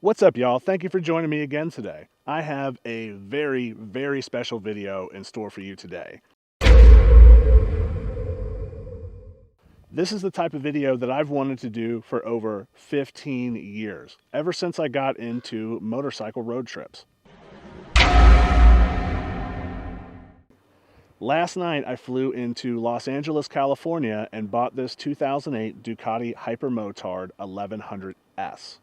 What's up, y'all? Thank you for joining me again today. I have a very, very special video in store for you today. This is the type of video that I've wanted to do for over 15 years, ever since I got into motorcycle road trips. Last night, I flew into Los Angeles, California, and bought this 2008 Ducati Hypermotard 1100S.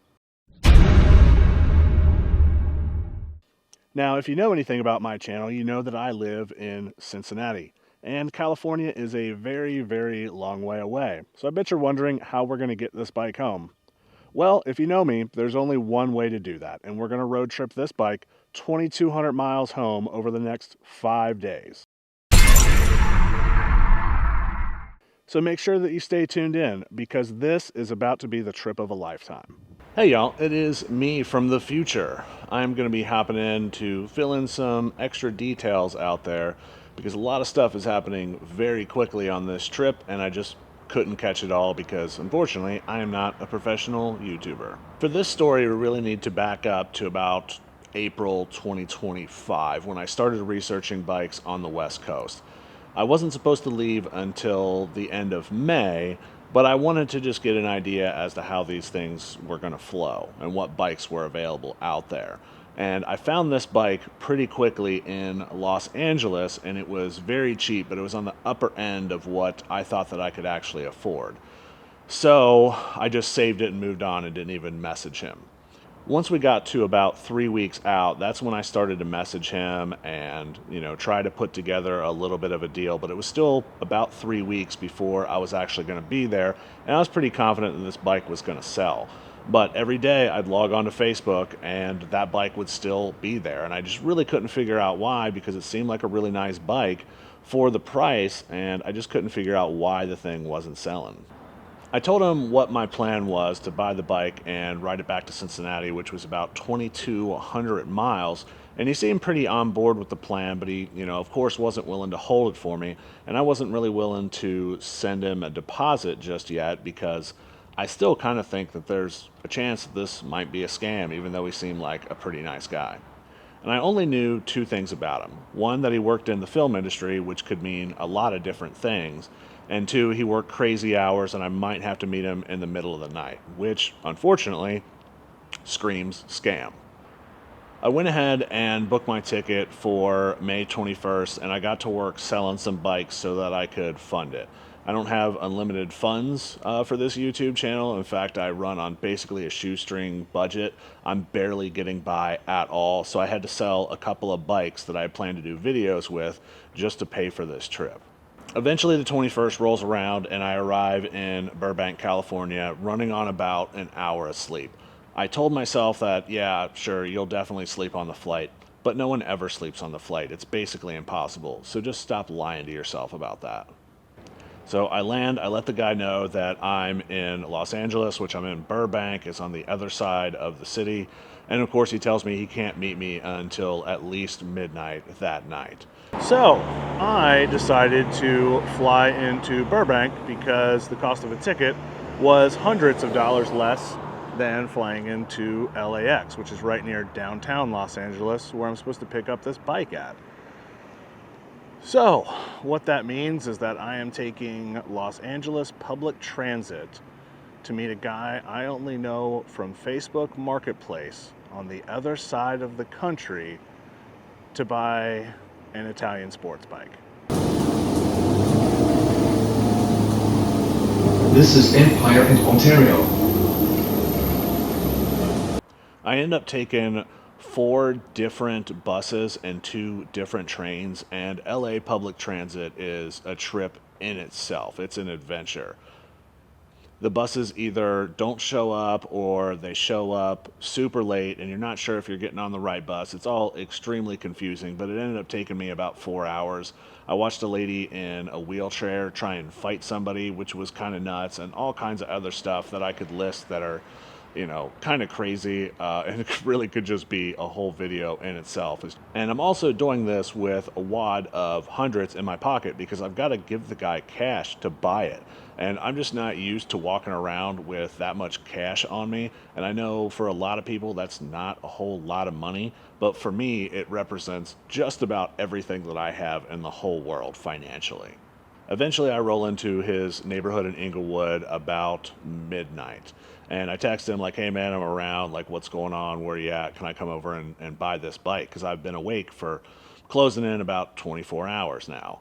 Now, if you know anything about my channel, you know that I live in Cincinnati, and California is a very, very long way away. So I bet you're wondering how we're going to get this bike home. Well, if you know me, there's only one way to do that, and we're going to road trip this bike 2,200 miles home over the next 5 days. So make sure that you stay tuned in, because this is about to be the trip of a lifetime. Hey y'all, it is me from the future. I'm going to be hopping in to fill in some extra details out there because a lot of stuff is happening very quickly on this trip and I just couldn't catch it all because unfortunately I am not a professional YouTuber. For this story, we really need to back up to about April 2025 when I started researching bikes on the West Coast. I wasn't supposed to leave until the end of May, but I wanted to just get an idea as to how these things were going to flow and what bikes were available out there. And I found this bike pretty quickly in Los Angeles, and it was very cheap, but it was on the upper end of what I thought that I could actually afford. So I just saved it and moved on and didn't even message him. Once we got to about 3 weeks out, that's when I started to message him and, try to put together a little bit of a deal. But it was still about 3 weeks before I was actually going to be there. And I was pretty confident that this bike was going to sell. But every day I'd log on to Facebook and that bike would still be there. And I just really couldn't figure out why, because it seemed like a really nice bike for the price. And I just couldn't figure out why the thing wasn't selling. I told him what my plan was to buy the bike and ride it back to Cincinnati, which was about 2,200 miles. And he seemed pretty on board with the plan, but he, of course, wasn't willing to hold it for me. And I wasn't really willing to send him a deposit just yet because I still kind of think that there's a chance that this might be a scam, even though he seemed like a pretty nice guy. And I only knew two things about him. One, that he worked in the film industry, which could mean a lot of different things. And two, he worked crazy hours and I might have to meet him in the middle of the night, which, unfortunately, screams scam. I went ahead and booked my ticket for May 21st, and I got to work selling some bikes so that I could fund it. I don't have unlimited funds for this YouTube channel. In fact, I run on basically a shoestring budget. I'm barely getting by at all, so I had to sell a couple of bikes that I planned to do videos with just to pay for this trip. Eventually, the 21st rolls around, and I arrive in Burbank, California, running on about an hour of sleep. I told myself that, yeah, sure, you'll definitely sleep on the flight, but no one ever sleeps on the flight. It's basically impossible, so just stop lying to yourself about that. So I land, I let the guy know that I'm in Los Angeles, which I'm in Burbank. It's on the other side of the city. And of course, he tells me he can't meet me until at least midnight that night. So I decided to fly into Burbank because the cost of a ticket was hundreds of dollars less than flying into LAX, which is right near downtown Los Angeles, where I'm supposed to pick up this bike at. So what that means is that I am taking Los Angeles public transit to meet a guy I only know from Facebook Marketplace on the other side of the country to buy an Italian sports bike. This is Empire in Ontario. I end up taking 4 different buses and 2 different trains, and LA public transit is a trip in itself. It's an adventure. The buses either don't show up or they show up super late and you're not sure if you're getting on the right bus. It's all extremely confusing, but it ended up taking me about 4 hours. I watched a lady in a wheelchair try and fight somebody, which was kind of nuts, and all kinds of other stuff that I could list that are kind of crazy, and it really could just be a whole video in itself. And I'm also doing this with a wad of hundreds in my pocket because I've got to give the guy cash to buy it. And I'm just not used to walking around with that much cash on me. And I know for a lot of people that's not a whole lot of money, but for me, it represents just about everything that I have in the whole world financially. Eventually, I roll into his neighborhood in Inglewood about midnight. And I text him, like, hey, man, I'm around. Like, what's going on? Where you at? Can I come over and buy this bike? Because I've been awake for closing in about 24 hours now.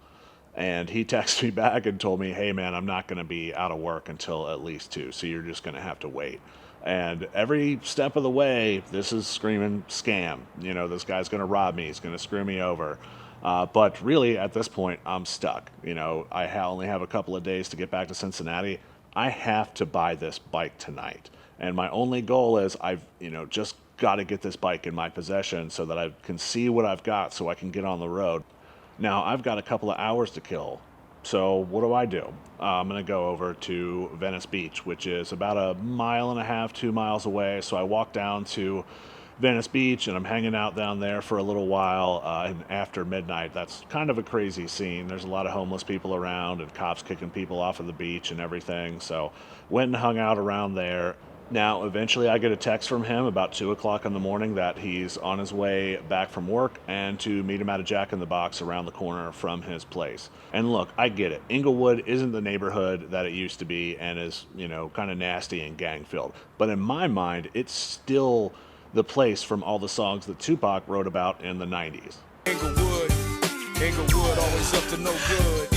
And he texted me back and told me, hey, man, I'm not going to be out of work until at least 2. So you're just going to have to wait. And every step of the way, this is screaming scam. This guy's going to rob me. He's going to screw me over. But really, at this point, I'm stuck. I only have a couple of days to get back to Cincinnati. I have to buy this bike tonight. And my only goal is I've, just got to get this bike in my possession so that I can see what I've got so I can get on the road. Now, I've got a couple of hours to kill. So what do? I'm going to go over to Venice Beach, which is about a mile and a half, 2 miles away. So I walk down to Venice Beach and I'm hanging out down there for a little while. And after midnight, that's kind of a crazy scene. There's a lot of homeless people around and cops kicking people off of the beach and everything. So went and hung out around there. Now, eventually I get a text from him about 2 o'clock in the morning that he's on his way back from work and to meet him at a Jack in the Box around the corner from his place. And look, I get it. Inglewood isn't the neighborhood that it used to be and is, kind of nasty and gang filled. But in my mind, it's still the place from all the songs that Tupac wrote about in the 90s. Inglewood always up to no good.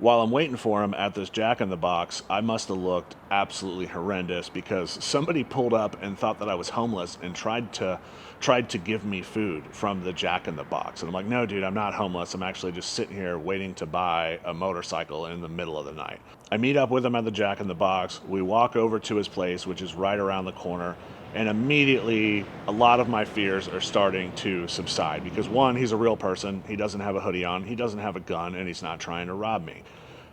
While I'm waiting for him at this Jack in the Box, I must have looked absolutely horrendous because somebody pulled up and thought that I was homeless and tried to give me food from the Jack in the Box. And I'm like, no, dude, I'm not homeless. I'm actually just sitting here waiting to buy a motorcycle in the middle of the night. I meet up with him at the Jack in the Box. We walk over to his place, which is right around the corner. And immediately, a lot of my fears are starting to subside because one, he's a real person. He doesn't have a hoodie on. He doesn't have a gun, and he's not trying to rob me.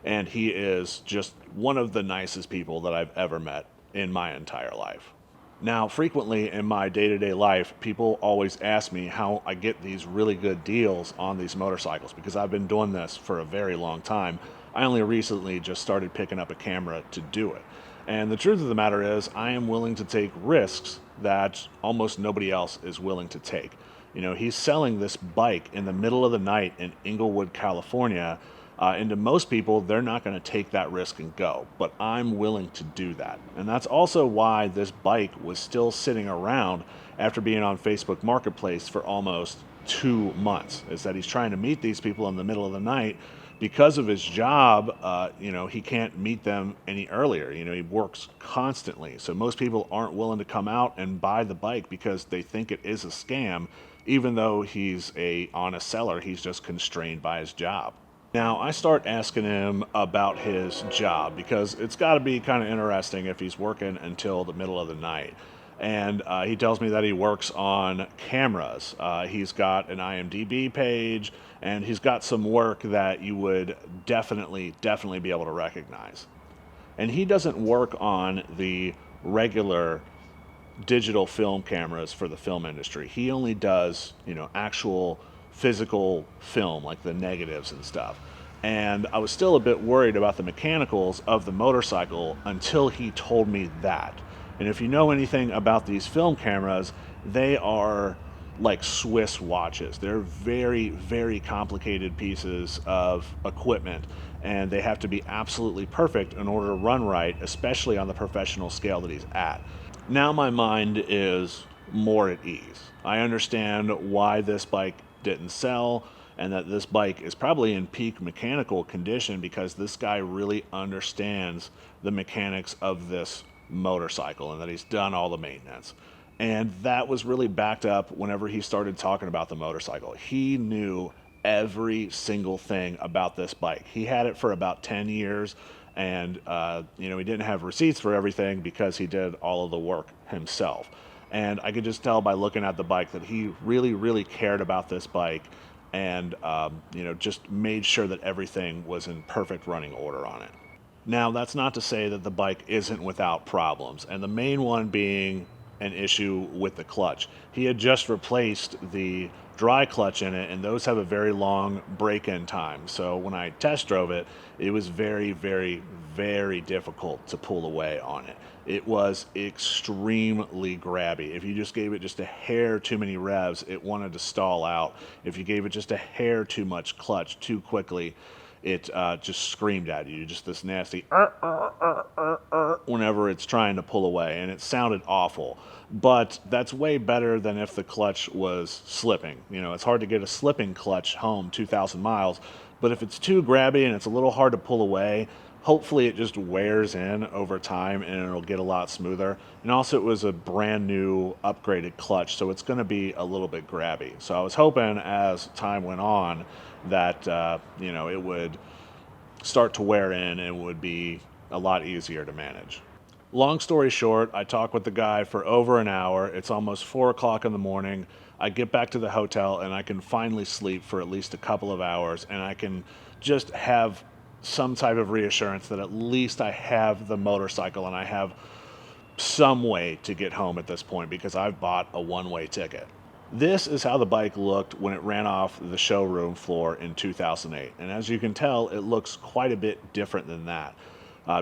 And he is just one of the nicest people that I've ever met in my entire life. Now, frequently in my day-to-day life, people always ask me how I get these really good deals on these motorcycles because I've been doing this for a very long time. I only recently just started picking up a camera to do it. And the truth of the matter is, I am willing to take risks that almost nobody else is willing to take. He's selling this bike in the middle of the night in Inglewood, California. And to most people, they're not going to take that risk and go. But I'm willing to do that. And that's also why this bike was still sitting around after being on Facebook Marketplace for almost 2 months, is that he's trying to meet these people in the middle of the night. Because of his job, he can't meet them any earlier. He works constantly. So most people aren't willing to come out and buy the bike because they think it is a scam, even though he's a honest seller. He's just constrained by his job. Now, I start asking him about his job because it's got to be kind of interesting if he's working until the middle of the night. And he tells me that he works on cameras. He's got an IMDb page, and he's got some work that you would definitely be able to recognize. And he doesn't work on the regular digital film cameras for the film industry. He only does, actual physical film, like the negatives and stuff. And I was still a bit worried about the mechanicals of the motorcycle until he told me that. And if you know anything about these film cameras, they are like Swiss watches. They're very, very complicated pieces of equipment, and they have to be absolutely perfect in order to run right, especially on the professional scale that he's at. Now my mind is more at ease. I understand why this bike didn't sell, and that this bike is probably in peak mechanical condition because this guy really understands the mechanics of this motorcycle and that he's done all the maintenance. And that was really backed up whenever he started talking about the motorcycle. He knew every single thing about this bike. He had it for about 10 years, and he didn't have receipts for everything because he did all of the work himself. And I could just tell by looking at the bike that he really, really cared about this bike and, just made sure that everything was in perfect running order on it. Now, that's not to say that the bike isn't without problems, and the main one being an issue with the clutch. He had just replaced the dry clutch in it, and those have a very long break in time. So when I test drove it, it was very, very, very difficult to pull away on it. It was extremely grabby. If you just gave it just a hair too many revs, it wanted to stall out. If you gave it just a hair too much clutch too quickly, it just screamed at you, just this nasty whenever it's trying to pull away, and it sounded awful. But that's way better than if the clutch was slipping. You know, it's hard to get a slipping clutch home 2,000 miles, but if it's too grabby and it's a little hard to pull away, hopefully it just wears in over time and it'll get a lot smoother. And also, it was a brand new upgraded clutch, so it's going to be a little bit grabby. So I was hoping as time went on that it would start to wear in and would be a lot easier to manage. Long story short, I talked with the guy for over an hour. It's almost 4 o'clock in the morning. I get back to the hotel and I can finally sleep for at least a couple of hours, and I can just have some type of reassurance that at least I have the motorcycle and I have some way to get home at this point because I've bought a one-way ticket. This is how the bike looked when it ran off the showroom floor in 2008. And as you can tell, it looks quite a bit different than that.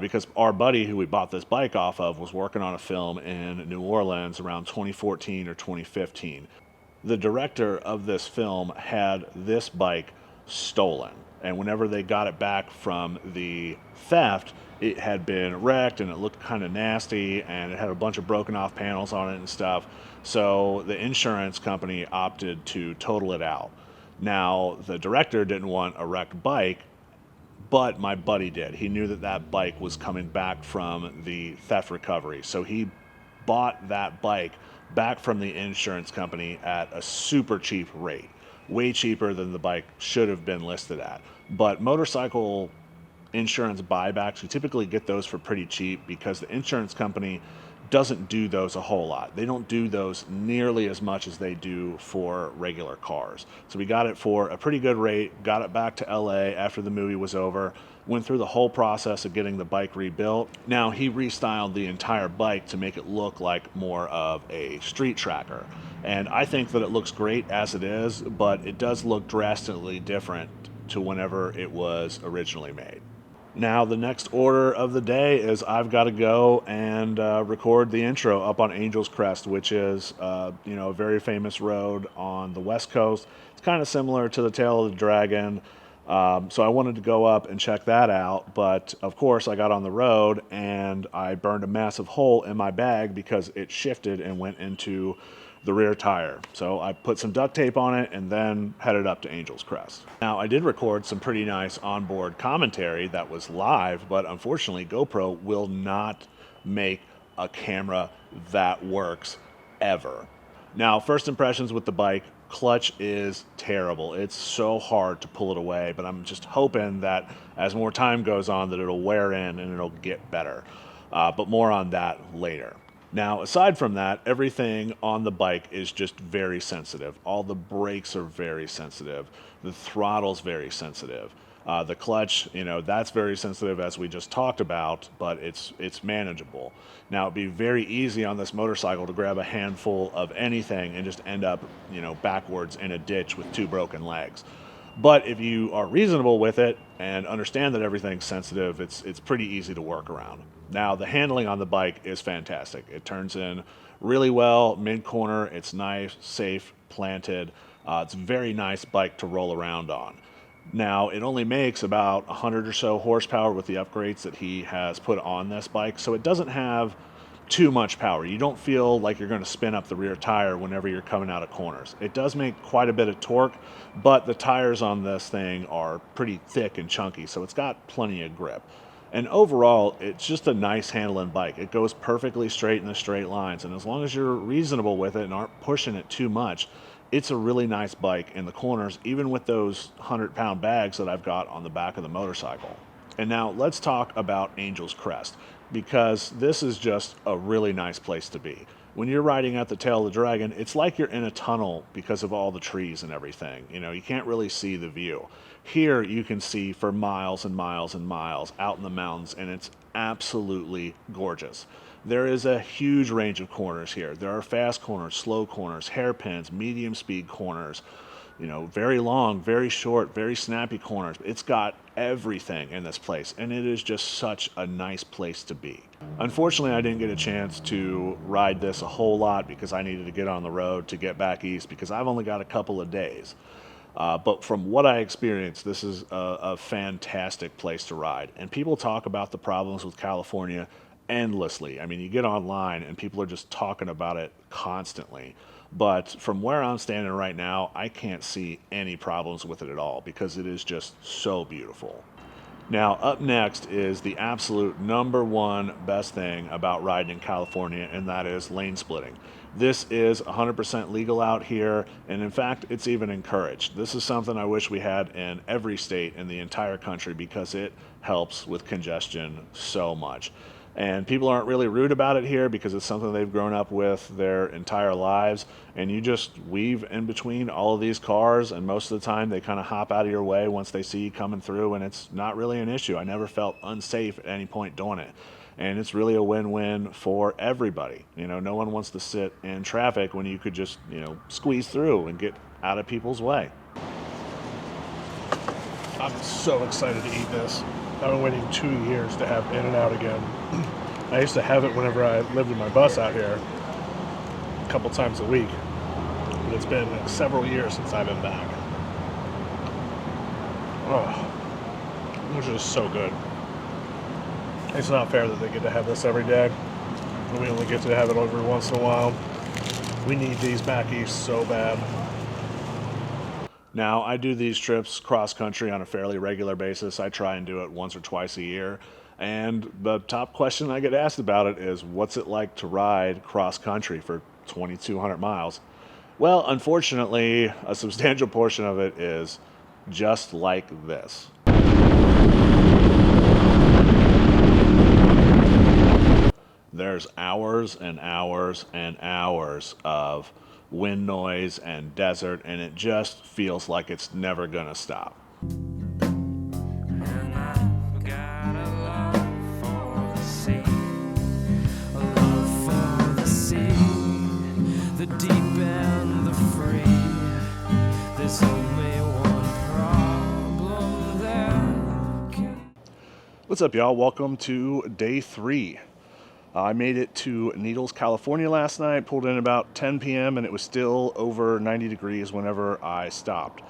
Because our buddy who we bought this bike off of was working on a film in New Orleans around 2014 or 2015. The director of this film had this bike stolen. And whenever they got it back from the theft, it had been wrecked and it looked kind of nasty and it had a bunch of broken off panels on it and stuff. So the insurance company opted to total it out. Now, the director didn't want a wrecked bike, but my buddy did. He knew that that bike was coming back from the theft recovery. So he bought that bike back from the insurance company at a super cheap rate, way cheaper than the bike should have been listed at. But motorcycle insurance buybacks, you typically get those for pretty cheap because the insurance company doesn't do those a whole lot. They don't do those nearly as much as they do for regular cars. So we got it for a pretty good rate, got it back to LA after the movie was over, went through the whole process of getting the bike rebuilt. Now he restyled the entire bike to make it look like more of a street tracker. And I think that it looks great as it is, but it does look drastically different to whenever it was originally made. Now, the next order of the day is I've got to go and record the intro up on Angel's Crest, which is, a very famous road on the West Coast. It's kind of similar to the Tail of the Dragon. So I wanted to go up and check that out. But, of course, I got on the road and I burned a massive hole in my bag because it shifted and went into the rear tire. So I put some duct tape on it and then headed up to Angel's Crest. Now, I did record some pretty nice onboard commentary that was live, but unfortunately GoPro will not make a camera that works ever. Now, first impressions with the bike, clutch is terrible. It's so hard to pull it away, but I'm just hoping that as more time goes on that it'll wear in and it'll get better. But more on that later. Now, aside from that, everything on the bike is just very sensitive. All the brakes are very sensitive. The throttle's very sensitive. The clutch, that's very sensitive as we just talked about, but it's manageable. Now, it'd be very easy on this motorcycle to grab a handful of anything and just end up, backwards in a ditch with two broken legs. But if you are reasonable with it and understand that everything's sensitive, it's pretty easy to work around. Now, the handling on the bike is fantastic. It turns in really well, mid-corner. It's nice, safe, planted. It's a very nice bike to roll around on. Now, it only makes about 100 or so horsepower with the upgrades that he has put on this bike, so it doesn't have too much power. You don't feel like you're going to spin up the rear tire whenever you're coming out of corners. It does make quite a bit of torque, but the tires on this thing are pretty thick and chunky, so it's got plenty of grip. And overall, it's just a nice handling bike. It goes perfectly straight in the straight lines, and as long as you're reasonable with it and aren't pushing it too much, it's a really nice bike in the corners, even with those 100-pound bags that I've got on the back of the motorcycle. And now let's talk about Angel's Crest, because this is just a really nice place to be. When you're riding at the tail of the dragon, it's like you're in a tunnel because of all the trees and everything. You know, you can't really see the view. Here, you can see for miles and miles and miles out in the mountains, and it's absolutely gorgeous. There is a huge range of corners here. There are fast corners, slow corners, hairpins, medium speed corners, you know, very long, very short, very snappy corners. It's got everything in this place, and it is just such a nice place to be. Unfortunately, I didn't get a chance to ride this a whole lot because I needed to get on the road to get back east because I've only got a couple of days. But from what I experienced, this is a fantastic place to ride. And people talk about the problems with California endlessly. I mean, you get online and people are just talking about it constantly. But from where I'm standing right now, I can't see any problems with it at all because it is just so beautiful. Now, up next is the absolute number one best thing about riding in California, and that is lane splitting. This is 100% legal out here, and in fact, it's even encouraged. This is something I wish we had in every state in the entire country because it helps with congestion so much. And people aren't really rude about it here because it's something they've grown up with their entire lives. And you just weave in between all of these cars, and most of the time they kind of hop out of your way once they see you coming through, and it's not really an issue. I never felt unsafe at any point doing it. And it's really a win-win for everybody. You know, no one wants to sit in traffic when you could just, you know, squeeze through and get out of people's way. I'm so excited to eat this. I've been waiting 2 years to have In-N-Out again. I used to have it whenever I lived in my bus out here, a couple times a week. But it's been several years since I've been back. Oh, which is so good. It's not fair that they get to have this every day, and we only get to have it every once in a while. We need these back east so bad. Now, I do these trips cross country on a fairly regular basis. I try and do it once or twice a year. And the top question I get asked about it is, what's it like to ride cross country for 2,200 miles? Well, unfortunately, a substantial portion of it is just like this. There's hours and hours and hours of wind noise and desert, and it just feels like it's never gonna stop. And I've got a love for the sea, a love for the sea, the deep and the free. There's only one problem there. What's up, y'all? Welcome to day 3. I made it to Needles, California last night, pulled in about 10 p.m., and it was still over 90 degrees whenever I stopped.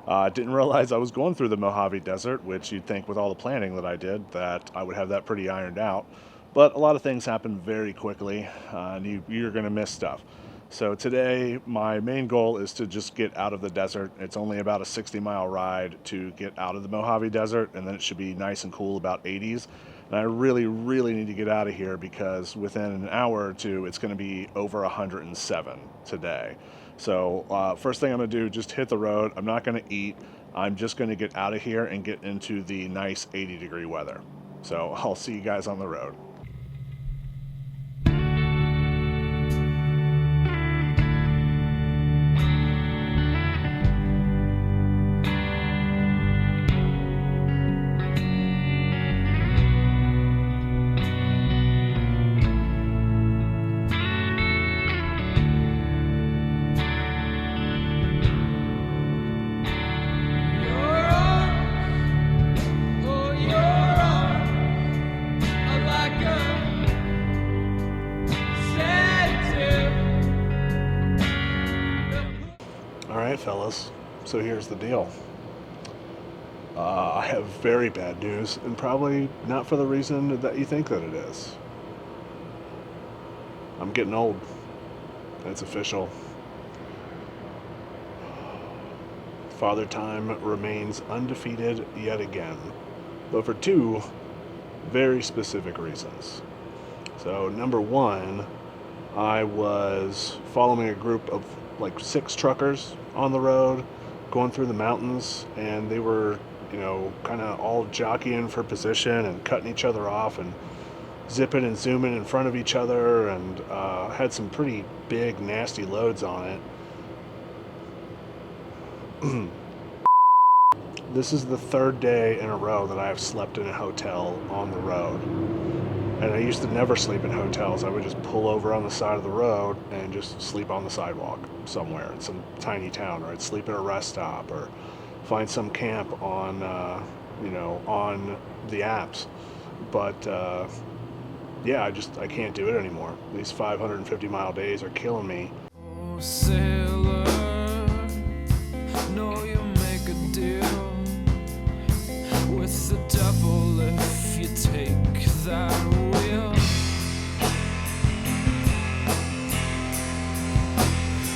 Didn't realize I was going through the Mojave Desert, which you'd think with all the planning that I did that I would have that pretty ironed out. But a lot of things happen very quickly, and you're going to miss stuff. So today, my main goal is to just get out of the desert. It's only about a 60-mile ride to get out of the Mojave Desert, and then it should be nice and cool, about 80s. And I really, really need to get out of here because within an hour or two, it's going to be over 107 today. So first thing I'm going to do, just hit the road. I'm not going to eat. I'm just going to get out of here and get into the nice 80-degree weather. So I'll see you guys on the road. Alright, fellas, so here's the deal. I have very bad news, and probably not for the reason that you think that it is. I'm getting old. It's official. Father Time remains undefeated yet again, but for 2 very specific reasons. So, number 1, I was following a group of like 6 truckers on the road going through the mountains, and they were, you know, kind of all jockeying for position and cutting each other off, and zipping and zooming in front of each other, and had some pretty big, nasty loads on it. This is the third day in a row that I have slept in a hotel on the road. And I used to never sleep in hotels. I would just pull over on the side of the road and just sleep on the sidewalk somewhere in some tiny town, or I'd sleep at a rest stop, or find some camp on, on the apps. But yeah, I can't do it anymore. These 550-mile days are killing me. Oh, sailor, know you make a deal with the devil if you take that wheel.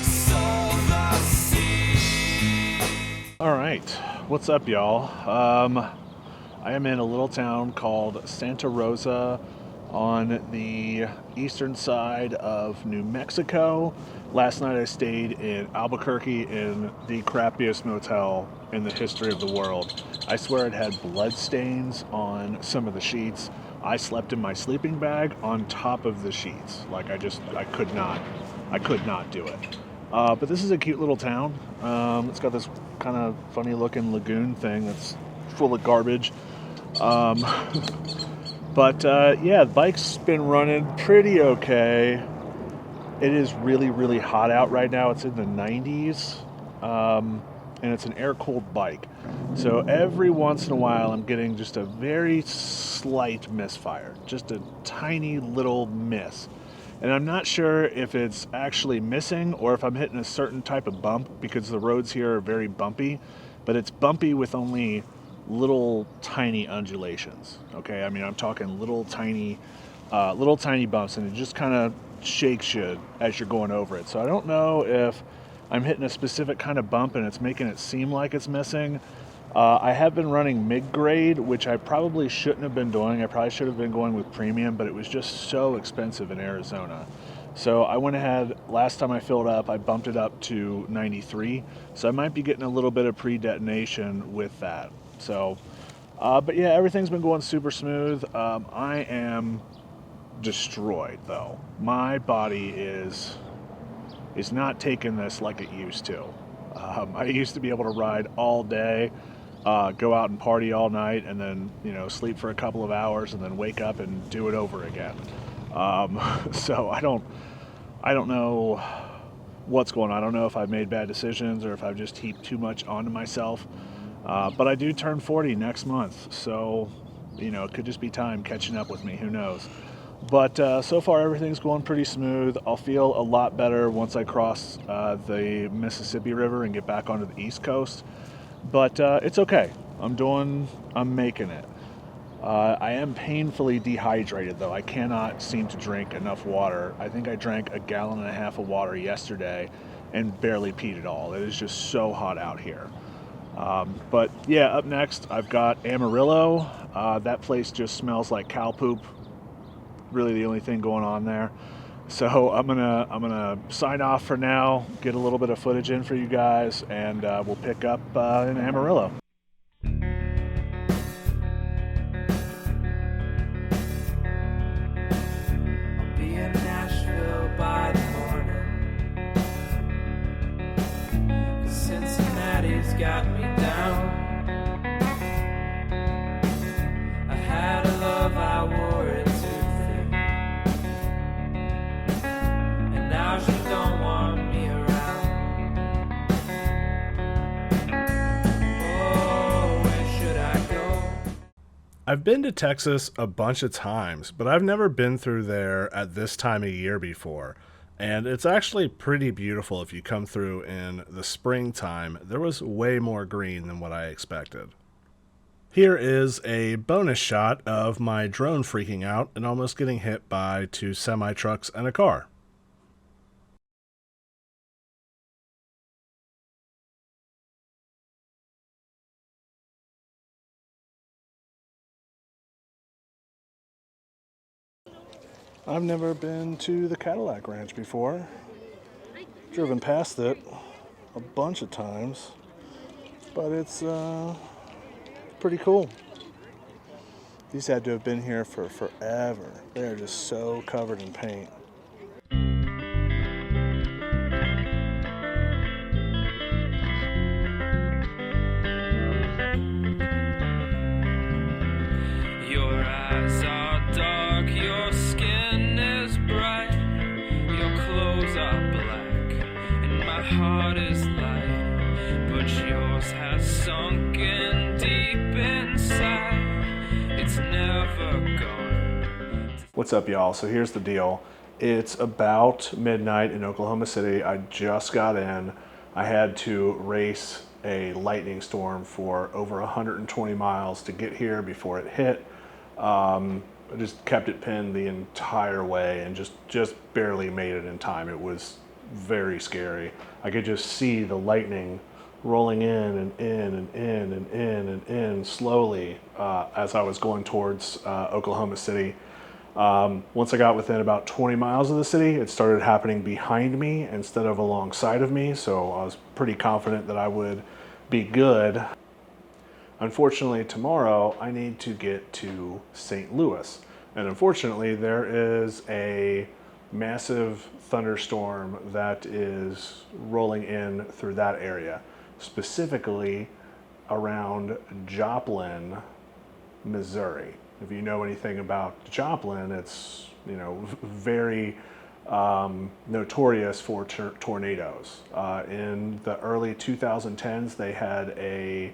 Sow the seed. All right, what's up, y'all? I am in a little town called Santa Rosa on the eastern side of New Mexico. Last night I stayed in Albuquerque in the crappiest motel in the history of the world. I swear it had blood stains on some of the sheets. I slept in my sleeping bag on top of the sheets. Like I could not do it. But this is a cute little town. It's got this kind of funny looking lagoon thing that's full of garbage. But yeah, the bike's been running pretty okay. It is really, really hot out right now. It's in the 90s, and it's an air-cooled bike. So every once in a while, I'm getting just a very slight misfire, just a tiny little miss. And I'm not sure if it's actually missing or if I'm hitting a certain type of bump, because the roads here are very bumpy, but it's bumpy with only little tiny undulations. Okay, I mean, I'm talking little tiny bumps, and it just kind of shakes you as you're going over it. So I don't know if I'm hitting a specific kind of bump and it's making it seem like it's missing. I have been running mid-grade, which I probably shouldn't have been doing. I probably should have been going with premium, but it was just so expensive in Arizona. So I went ahead, last time I filled up, I bumped it up to 93. So I might be getting a little bit of pre-detonation with that. So, but yeah, everything's been going super smooth. I am destroyed though. My body is not taking this like it used to. I used to be able to ride all day, go out and party all night, and then sleep for a couple of hours, and then wake up and do it over again. So I don't know what's going on. I don't know if I've made bad decisions or if I've just heaped too much onto myself. But I do turn 40 next month, so it could just be time catching up with me. Who knows? But so far everything's going pretty smooth. I'll feel a lot better once I cross the Mississippi River and get back onto the East Coast. But it's okay. I'm making it. I am painfully dehydrated though. I cannot seem to drink enough water. I think I drank 1.5 gallons of water yesterday and barely peed at all. It is just so hot out here. But yeah, up next I've got Amarillo. That place just smells like cow poop. Really the only thing going on there. So I'm gonna sign off for now, get a little bit of footage in for you guys, and we'll pick up in Amarillo. I'll be in Nashville by the morning, 'cause Cincinnati's got me down. I had a love, I wore it too thick, and now she don't want me around. Oh, where should I go? I've been to Texas a bunch of times, but I've never been through there at this time of year before. And it's actually pretty beautiful if you come through in the springtime. There was way more green than what I expected. Here is a bonus shot of my drone freaking out and almost getting hit by 2 semi-trucks and a car. I've never been to the Cadillac Ranch before. Driven past it a bunch of times, but it's pretty cool. These had to have been here for forever. They are just so covered in paint. Your eyes are dark, your skin is bright, your clothes are black, and my heart is light, but yours has sunk in deep inside. It's never gone. What's up, y'all? So here's the deal. It's about midnight in Oklahoma City. I just got in. I had to race a lightning storm for over 120 miles to get here before it hit. I just kept it pinned the entire way and just barely made it in time. It was very scary. I could just see the lightning rolling in and in and in and in and in slowly as I was going towards Oklahoma City. Once I got within about 20 miles of the city, it started happening behind me instead of alongside of me, so I was pretty confident that I would be good. Unfortunately, tomorrow I need to get to St. Louis, and unfortunately there is a massive thunderstorm that is rolling in through that area, specifically around Joplin, Missouri. If you know anything about Joplin, it's very notorious for tornadoes. In the early 2010s, they had a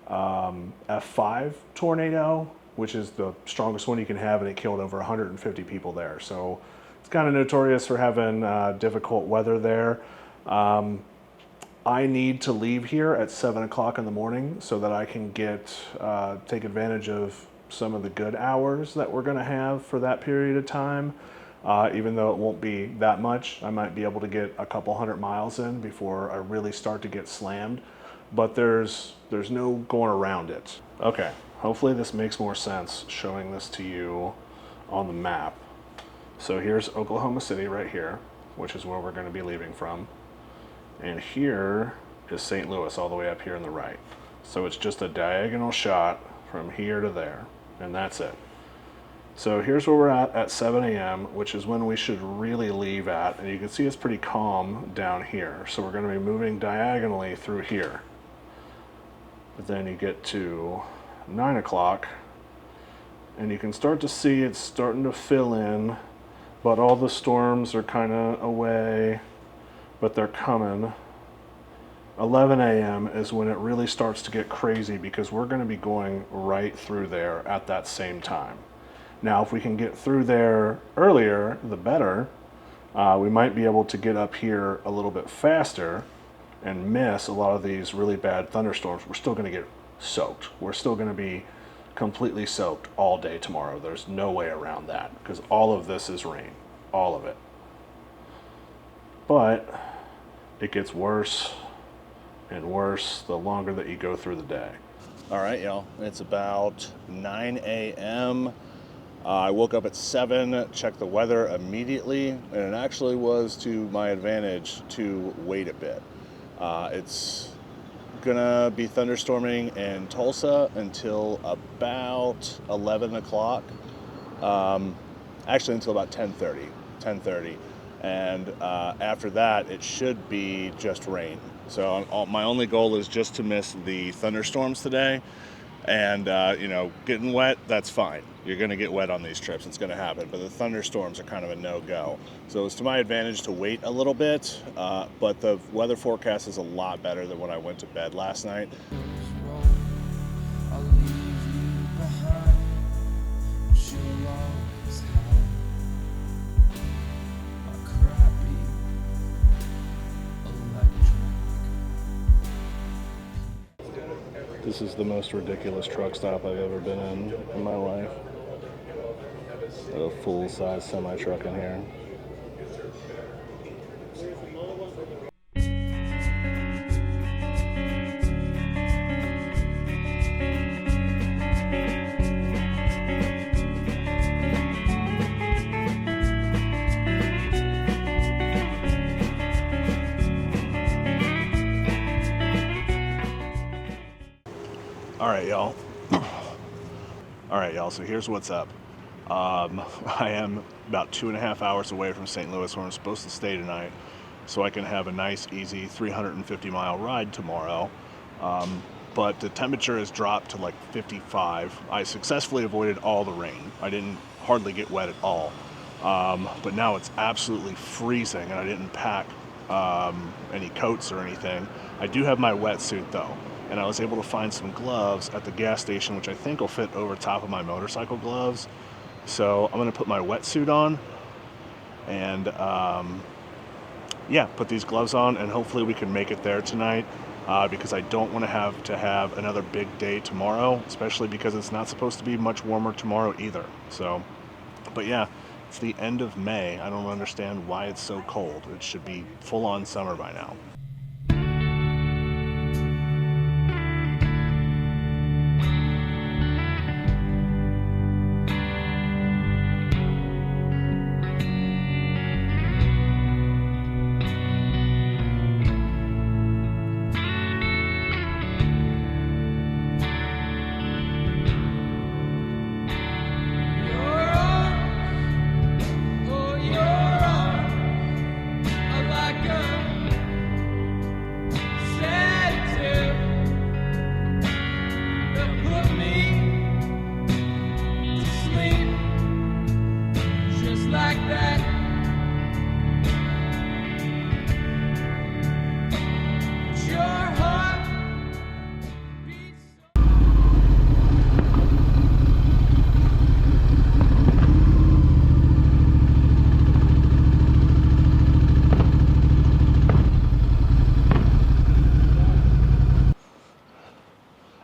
F5 tornado, which is the strongest one you can have, and it killed over 150 people there. So it's kind of notorious for having difficult weather there. I need to leave here at 7 o'clock in the morning so that I can take advantage of some of the good hours that we're going to have for that period of time. Even though it won't be that much, I might be able to get a couple 100 miles in before I really start to get slammed. But there's no going around it. Okay, hopefully this makes more sense showing this to you on the map. So here's Oklahoma City right here, which is where we're going to be leaving from. And here is St. Louis all the way up here on the right. So it's just a diagonal shot from here to there, and that's it. So here's where we're at 7 a.m., which is when we should really leave at, and you can see it's pretty calm down here. So we're going to be moving diagonally through here. But then you get to 9 o'clock, and you can start to see it's starting to fill in, but all the storms are kind of away, but they're coming. 11 a.m. is when it really starts to get crazy because we're going to be going right through there at that same time. Now, if we can get through there earlier, the better. We might be able to get up here a little bit faster and miss a lot of these really bad thunderstorms. We're still going to get soaked. We're still going to be completely soaked all day tomorrow. There's no way around that because all of this is rain, all of it. But it gets worse and worse the longer that you go through the day. All right, y'all, it's about 9 a.m. I woke up at 7, checked the weather immediately, and it actually was to my advantage to wait a bit. It's gonna be thunderstorming in Tulsa until about 11 o'clock. Actually until about 10:30. And after that, it should be just rain. So my only goal is just to miss the thunderstorms today. And, getting wet, that's fine. You're going to get wet on these trips. It's going to happen. But the thunderstorms are kind of a no-go. So it's to my advantage to wait a little bit. But the weather forecast is a lot better than when I went to bed last night. I'll leave you behind, but you'll always have my crappy electric. This is the most ridiculous truck stop I've ever been in my life. A full-size semi-truck in here. All right, y'all. All right, y'all, so here's what's up. I am about 2.5 hours away from St. Louis, where I'm supposed to stay tonight, so I can have a nice, easy 350-mile ride tomorrow. But the temperature has dropped to like 55. I successfully avoided all the rain. I didn't hardly get wet at all. But now it's absolutely freezing, and I didn't pack any coats or anything. I do have my wetsuit though, and I was able to find some gloves at the gas station, which I think will fit over top of my motorcycle gloves. So I'm gonna put my wetsuit on and yeah, put these gloves on, and hopefully we can make it there tonight, because I don't want to have another big day tomorrow, especially because it's not supposed to be much warmer tomorrow either. So, but yeah, it's the end of May. I don't understand why it's so cold. It should be full on summer by now.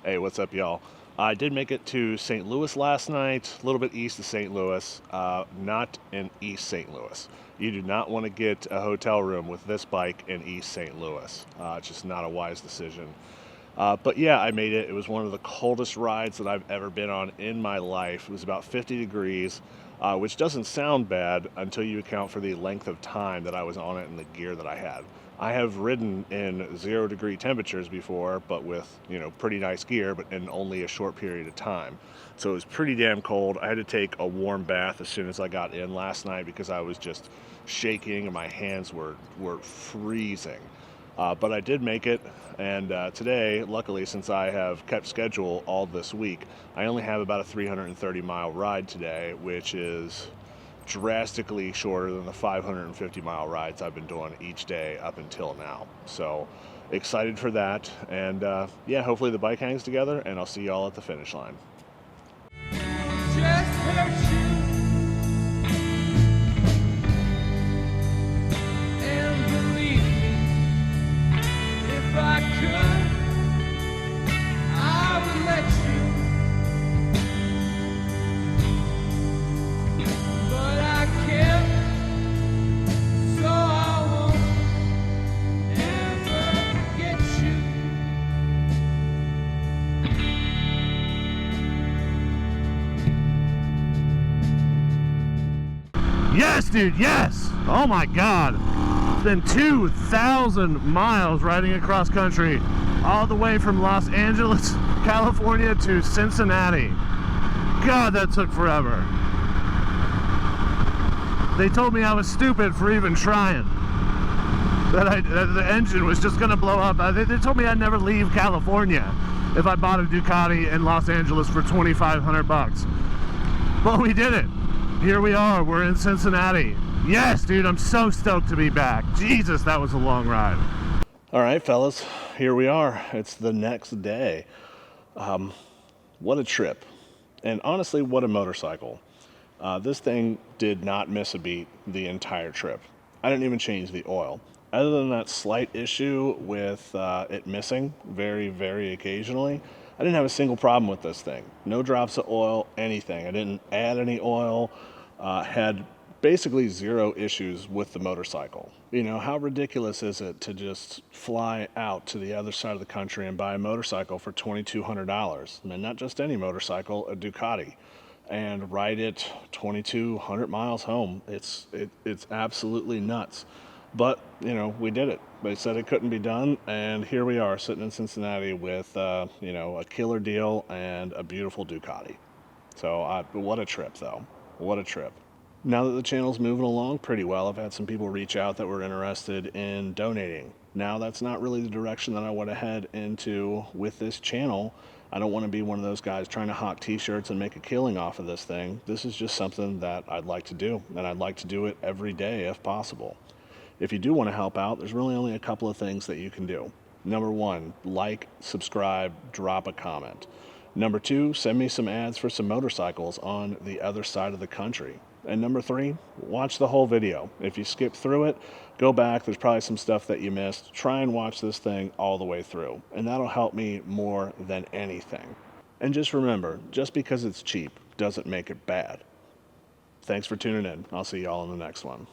Hey, what's up, y'all? I did make it to St. Louis last night, a little bit east of St. Louis, not in East St. Louis. You do not want to get a hotel room with this bike in East St. Louis. It's just not a wise decision. But yeah, I made it. It was one of the coldest rides that I've ever been on in my life. It was about 50 degrees, which doesn't sound bad until you account for the length of time that I was on it and the gear that I had. I have ridden in 0-degree temperatures before, but with, pretty nice gear, but in only a short period of time. So it was pretty damn cold. I had to take a warm bath as soon as I got in last night because I was just shaking and my hands were freezing. But I did make it, and today, luckily, since I have kept schedule all this week, I only have about a 330-mile ride today, which is drastically shorter than the 550-mile rides I've been doing each day up until now. So excited for that, and yeah, hopefully the bike hangs together, and I'll see y'all at the finish line. Just hurt you. And believe me, if I could, I would let you. But I can't, so I won't ever get you. Yes, dude, yes! Oh my god. It's been 2,000 miles riding across country, all the way from Los Angeles, California to Cincinnati. God, that took forever. They told me I was stupid for even trying. That the engine was just gonna blow up. They told me I'd never leave California if I bought a Ducati in Los Angeles for $2,500. But we did it. Here we are, we're in Cincinnati. Yes, dude, I'm so stoked to be back. Jesus, that was a long ride. All right, fellas, here we are. It's the next day. What a trip. And honestly, what a motorcycle. This thing did not miss a beat the entire trip. I didn't even change the oil. Other than that slight issue with it missing very, very occasionally, I didn't have a single problem with this thing. No drops of oil, anything. I didn't add any oil. Had basically zero issues with the motorcycle. How ridiculous is it to just fly out to the other side of the country and buy a motorcycle for $2,200? I mean, not just any motorcycle, a Ducati, and ride it 2,200 miles home. It's absolutely nuts. But, we did it. They said it couldn't be done, and here we are sitting in Cincinnati with, a killer deal and a beautiful Ducati. So what a trip, though. What a trip. Now that the channel's moving along pretty well, I've had some people reach out that were interested in donating. Now, that's not really the direction that I want to head into with this channel. I don't want to be one of those guys trying to hawk t-shirts and make a killing off of this thing. This is just something that I'd like to do, and I'd like to do it every day if possible. If you do want to help out, there's really only a couple of things that you can do. Number one, like, subscribe, drop a comment. Number two, send me some ads for some motorcycles on the other side of the country. And number three, watch the whole video. If you skip through it, go back. There's probably some stuff that you missed. Try and watch this thing all the way through. And that'll help me more than anything. And just remember, just because it's cheap doesn't make it bad. Thanks for tuning in. I'll see y'all in the next one.